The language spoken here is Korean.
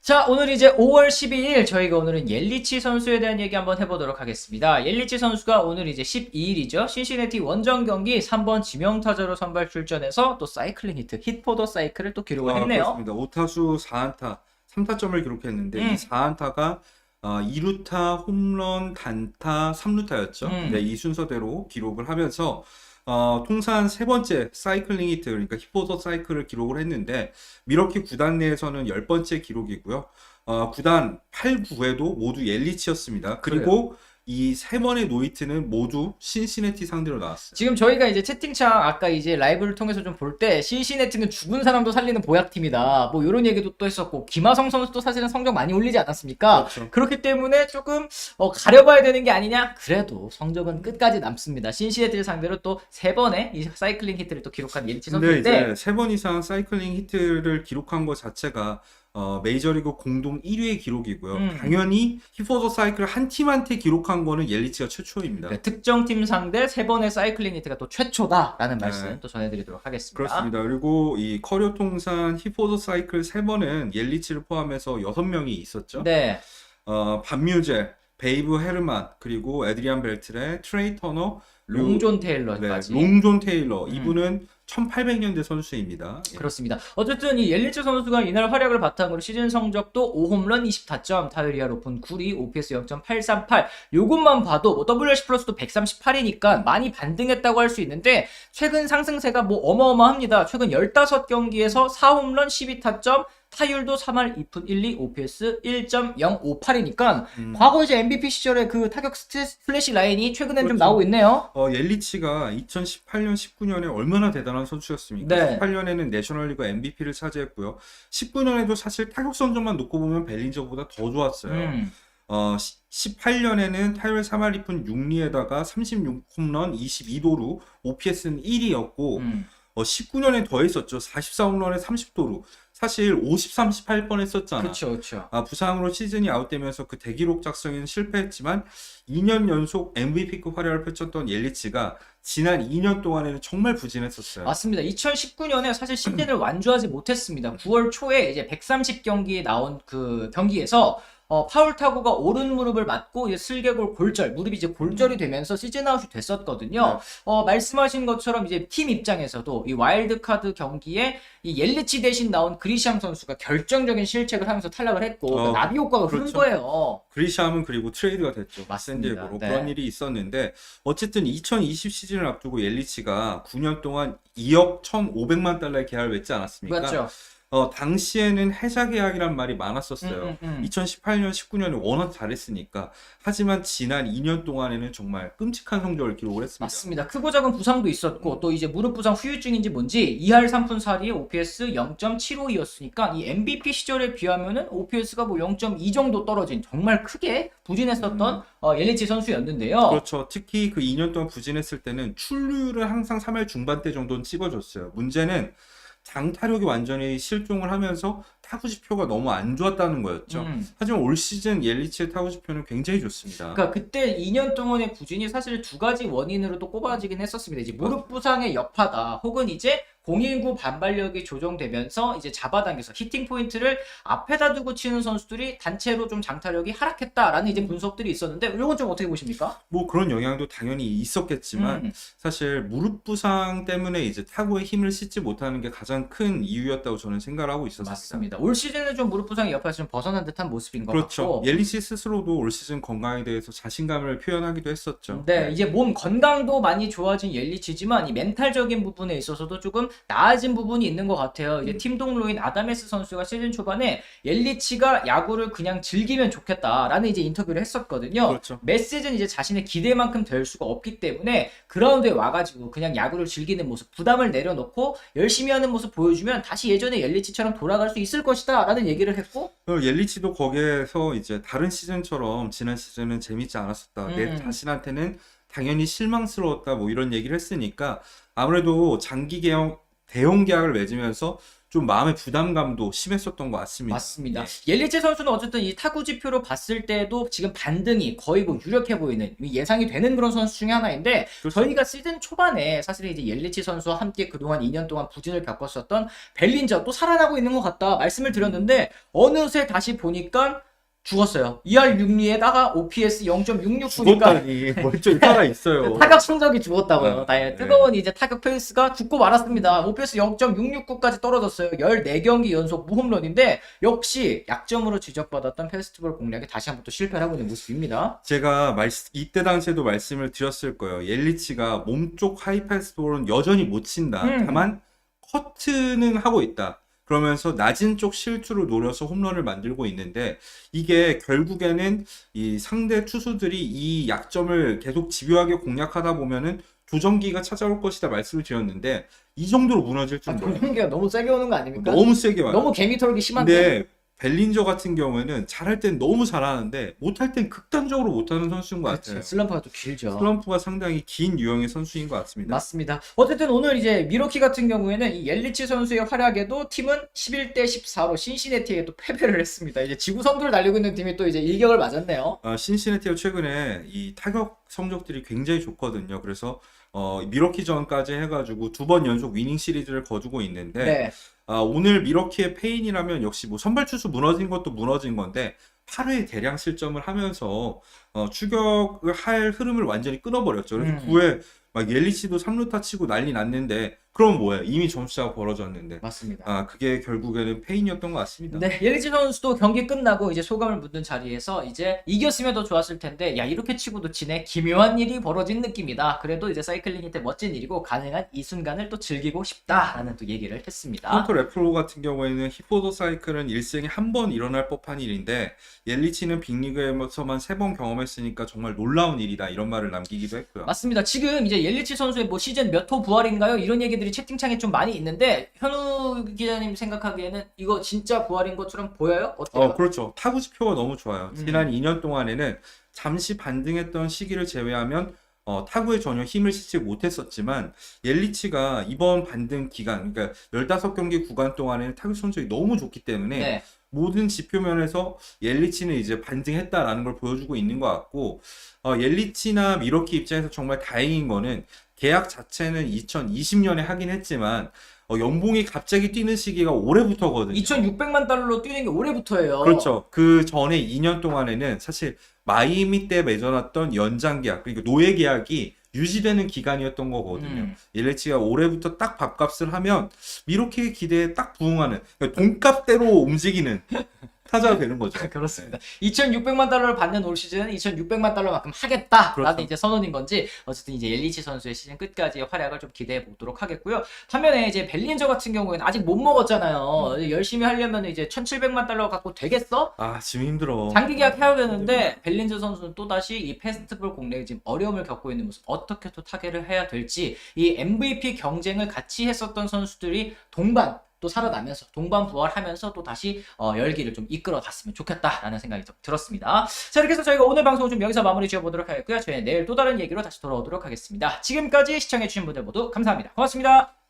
자, 오늘 이제 5월 12일 저희가 오늘은 옐리치 선수에 대한 얘기 한번 해보도록 하겠습니다. 옐리치 선수가 오늘 이제 12일이죠. 신시내티 원정 경기 3번 지명타자로 선발 출전해서 또 사이클링 히트, hit포더 사이클을 또 기록을 했네요. 그렇습니다. 5타수 4안타, 3타점을 기록했는데 이 4안타가 2루타, 홈런, 단타, 3루타였죠. 네, 이 순서대로 기록을 하면서 통산 세 번째 사이클링 히트, 그러니까 히포더 사이클을 기록을 했는데 미러키 구단 내에서는 10번째 기록이고요. 구단 8, 9회도 모두 옐리치였습니다. 그리고 이 세 번의 노히트는 모두 신시내티 상대로 나왔어요. 지금 저희가 이제 채팅창 아까 이제 라이브를 통해서 좀 볼 때 신시내티는 죽은 사람도 살리는 보약팀이다. 뭐 이런 얘기도 또 했었고 김하성 선수도 사실은 성적 많이 올리지 않았습니까? 그렇죠. 그렇기 때문에 조금 가려봐야 되는 게 아니냐? 그래도 성적은 끝까지 남습니다. 신시내티를 상대로 또 세 번의 이 사이클링 히트를 또 기록한 옐리치 근데 선수인데 이제 세 번 이상 사이클링 히트를 기록한 것 자체가 메이저리그 공동 1위의 기록이고요. 당연히 히포더 사이클 한 팀한테 기록한 거는 옐리치가 최초입니다. 그러니까 특정 팀 상대 세 번의 사이클링 히트가 또 최초다라는 네. 말씀 또 전해드리도록 하겠습니다. 그렇습니다. 그리고 이 커리어 통산 히포더 사이클 세 번은 옐리치를 포함해서 6명이 있었죠. 네. 반뮤젤, 베이브 헤르만, 그리고 에드리안 벨트레, 트레이 터너, 롱존 테일러까지. 롱존 테일러. 이분은 1800년대 선수입니다. 예. 그렇습니다. 어쨌든 이 옐리치 선수가 이날 활약을 바탕으로 시즌 성적도 5홈런 20타점, 타율 이하 높은 9리, OPS 0.838. 요것만 봐도 뭐 WRC 플러스도 138이니까 많이 반등했다고 할 수 있는데 최근 상승세가 뭐 어마어마합니다. 최근 15경기에서 4홈런 12타점, 타율도 3할 2푼 1리, OPS 1.058이니까 과거 이제 MVP 시절의 그 타격 스플래시 라인이 최근엔 좀 그렇죠. 나오고 있네요. 옐리치가 2018년, 19년에 얼마나 대단한 선수였습니까? 네. 18년에는 내셔널리그 MVP를 차지했고요. 19년에도 사실 타격 성적만 놓고 보면 벨린저보다 더 좋았어요. 18년에는 타율 3할 2푼 6리에다가 36홈런 22도루, OPS는 1위였고 19년에 더 했었죠. 44홈런에 30도루. 사실 50, 38 뻔했었잖아. 그렇죠. 부상으로 시즌이 아웃되면서 그 대기록 작성에는 실패했지만 2년 연속 MVP급 활약을 펼쳤던 옐리치가 지난 2년 동안에는 정말 부진했었어요. 맞습니다. 2019년에 사실 시즌을 완주하지 못했습니다. 9월 초에 이제 130경기에 나온 그 경기에서 파울 타구가 오른 무릎을 맞고 이제 슬개골 골절, 무릎이 이제 골절이 되면서 시즌 아웃이 됐었거든요. 말씀하신 것처럼 이제 팀 입장에서도 이 와일드카드 경기에 이 옐리치 대신 나온 그리샴 선수가 결정적인 실책을 하면서 탈락을 했고 그러니까 나비 효과가 흐른 그렇죠. 거예요. 그리샴은 그리고 트레이드가 됐죠. 맞습니다. 샌디에고로. 네. 그런 일이 있었는데 어쨌든 2020 시즌을 앞두고 옐리치가 9년 동안 2억 1,500만 달러의 계약을 맺지 않았습니까? 맞죠. 당시에는 해자 계약이란 말이 많았었어요. 2018년, 19년에 워낙 잘했으니까. 하지만 지난 2년 동안에는 정말 끔찍한 성적을 기록을 했습니다. 맞습니다. 크고 작은 부상도 있었고 또 이제 무릎 부상 후유증인지 뭔지 2할 3푼 4리에 OPS 0.75이었으니까 이 MVP 시절에 비하면은 OPS가 뭐 0.2 정도 떨어진 정말 크게 부진했었던 옐리치 선수였는데요. 그렇죠. 특히 그 2년 동안 부진했을 때는 출루율을 항상 3할 중반대 정도는 찝어줬어요. 문제는 장타력이 완전히 실종을 하면서 타구지표가 너무 안 좋았다는 거였죠. 하지만 올 시즌 옐리치의 타구지표는 굉장히 좋습니다. 그러니까 그때 2년 동안의 부진이 사실 두 가지 원인으로 또 꼽아지긴 했었습니다. 이제 무릎 부상의 여파다, 혹은 이제 019 반발력이 조정되면서 이제 잡아당겨서 히팅 포인트를 앞에다 두고 치는 선수들이 단체로 좀 장타력이 하락했다라는 이제 분석들이 있었는데 이건 좀 어떻게 보십니까? 뭐 그런 영향도 당연히 있었겠지만 사실 무릎 부상 때문에 이제 타구의 힘을 싣지 못하는 게 가장 큰 이유였다고 저는 생각을 하고 있었습니다. 맞습니다. 올 시즌은 좀 무릎 부상의 여파에서 좀 벗어난 듯한 모습인 것 그렇죠. 같고. 옐리치 스스로도 올 시즌 건강에 대해서 자신감을 표현하기도 했었죠. 네, 이제 몸 건강도 많이 좋아진 옐리치지만 이 멘탈적인 부분에 있어서도 조금 나아진 부분이 있는 것 같아요. 이제 팀 동료인 아다메스 선수가 시즌 초반에 옐리치가 야구를 그냥 즐기면 좋겠다라는 이제 인터뷰를 했었거든요. 그렇죠. 매 시즌 이제 자신의 기대만큼 될 수가 없기 때문에 그라운드에 와가지고 그냥 야구를 즐기는 모습, 부담을 내려놓고 열심히 하는 모습 보여주면 다시 예전에 옐리치처럼 돌아갈 수 있을 것이다라는 얘기를 했고, 옐리치도 거기에서 이제 다른 시즌처럼 지난 시즌은 재밌지 않았었다. 내 자신한테는 당연히 실망스러웠다. 뭐 이런 얘기를 했으니까 아무래도 장기 대형 계약을 맺으면서 좀 마음의 부담감도 심했었던 것 같습니다. 맞습니다. 예. 옐리치 선수는 어쨌든 이 타구 지표로 봤을 때도 지금 반등이 거의 뭐 유력해 보이는 예상이 되는 그런 선수 중에 하나인데 그렇죠. 저희가 시즌 초반에 사실 이제 옐리치 선수와 함께 그동안 2년 동안 부진을 겪었었던 벨린저 또 살아나고 있는 것 같다 말씀을 드렸는데 어느새 다시 보니까 죽었어요. 2할 6리에다가 OPS 0.669니까 죽었다니 멀쩡히 살아 있어요. 타격 성적이 죽었다고요. 네. 뜨거운 이제 타격 페이스가 죽고 말았습니다. OPS 0.669까지 떨어졌어요. 14경기 연속 무홈런인데 역시 약점으로 지적받았던 페스티벌 공략에 다시 한번 또 실패를 하고 있는 모습입니다. 제가 이때 당시에도 말씀을 드렸을 거예요. 옐리치가 몸쪽 하이패스볼은 여전히 못 친다. 다만 커트는 하고 있다. 그러면서 낮은 쪽 실투를 노려서 홈런을 만들고 있는데 이게 결국에는 이 상대 투수들이 이 약점을 계속 집요하게 공략하다 보면은 조정기가 찾아올 것이다 말씀을 드렸는데 이 정도로 무너질 줄 몰라요. 조정기가 너무 세게 오는 거 아닙니까? 너무 세게 와요. 너무 개미 털기 심한데. 근데 벨린저 같은 경우에는 잘할 땐 너무 잘하는데 못할 땐 극단적으로 못하는 선수인 것 같아요. 슬럼프가 좀 길죠. 슬럼프가 상당히 긴 유형의 선수인 것 같습니다. 맞습니다. 어쨌든 오늘 이제 미러키 같은 경우에는 이 옐리치 선수의 활약에도 팀은 11대 14로 신시내티에 또 패배를 했습니다. 이제 지구 선두를 달리고 있는 팀이 또 이제 일격을 맞았네요. 신시내티가 최근에 이 타격 성적들이 굉장히 좋거든요. 그래서 미러키전까지 해가지고 2번 연속 위닝 시리즈를 거두고 있는데 네. 오늘 미러키의 페인이라면 역시 뭐 선발 투수 무너진 것도 무너진 건데 8회 대량 실점을 하면서 추격을 할 흐름을 완전히 끊어버렸죠. 그래서 9회 막 옐리치도 3루타 치고 난리 났는데 그럼 뭐예요? 이미 점수차가 벌어졌는데. 맞습니다. 그게 결국에는 페인이었던 것 같습니다. 네, 옐리치 선수도 경기 끝나고 이제 소감을 묻는 자리에서 이제 이겼으면 더 좋았을 텐데 야 이렇게 치고도 치네 기묘한 일이 벌어진 느낌이다. 그래도 이제 사이클링한테 멋진 일이고 가능한 이 순간을 또 즐기고 싶다라는 또 얘기를 했습니다. 토론토 랩프로 같은 경우에는 히포도 사이클은 일생에 한 번 일어날 법한 일인데 옐리치는 빅리그에서만 3번 경험했으니까 정말 놀라운 일이다 이런 말을 남기기도 했고요. 맞습니다. 지금 이제 옐리치 선수의 뭐 시즌 몇 호 부활인가요? 이런 얘기들이 채팅창에 좀 많이 있는데 현우 기자님 생각하기에는 이거 진짜 부활인 것처럼 보여요? 어때요? 그렇죠. 타구 지표가 너무 좋아요. 지난 2년 동안에는 잠시 반등했던 시기를 제외하면 타구에 전혀 힘을 실지 못했었지만 옐리치가 이번 반등 기간, 그러니까 15경기 구간 동안에는 타구 성적이 너무 좋기 때문에 네. 모든 지표면에서 옐리치는 이제 반등했다라는 걸 보여주고 있는 것 같고 옐리치나 미러키 입장에서 정말 다행인 거는 계약 자체는 2020년에 하긴 했지만 연봉이 갑자기 뛰는 시기가 올해부터거든요. 2,600만 달러로 뛰는 게 올해부터예요. 그렇죠. 그 전에 2년 동안에는 사실 마이애미 때 맺어놨던 연장 계약, 그러니까 노예 계약이 유지되는 기간이었던 거거든요. 옐리치가 올해부터 딱 밥값을 하면 미러키의 기대에 딱 부응하는, 그러니까 돈값대로 움직이는 타자가 되는 거죠. 그렇습니다. 2,600만 달러를 받는 올 시즌은 2,600만 달러만큼 하겠다라는 그렇죠. 이제 선언인 건지 어쨌든 이제 옐리치 선수의 시즌 끝까지의 활약을 좀 기대해 보도록 하겠고요. 반면에 이제 벨린저 같은 경우에는 아직 못 먹었잖아요. 열심히 하려면 이제 1,700만 달러 갖고 되겠어? 지금 힘들어. 장기 계약 해야 되는데 벨린저 선수는 또 다시 이 페스티벌 공략에 지금 어려움을 겪고 있는 모습, 어떻게 또 타개를 해야 될지 이 MVP 경쟁을 같이 했었던 선수들이 동반 또 살아나면서 동반 부활하면서 또 다시 열기를 좀 이끌어 갔으면 좋겠다라는 생각이 좀 들었습니다. 자, 이렇게 해서 저희가 오늘 방송을 좀 여기서 마무리 지어보도록 하겠고요. 저희는 내일 또 다른 얘기로 다시 돌아오도록 하겠습니다. 지금까지 시청해주신 분들 모두 감사합니다. 고맙습니다.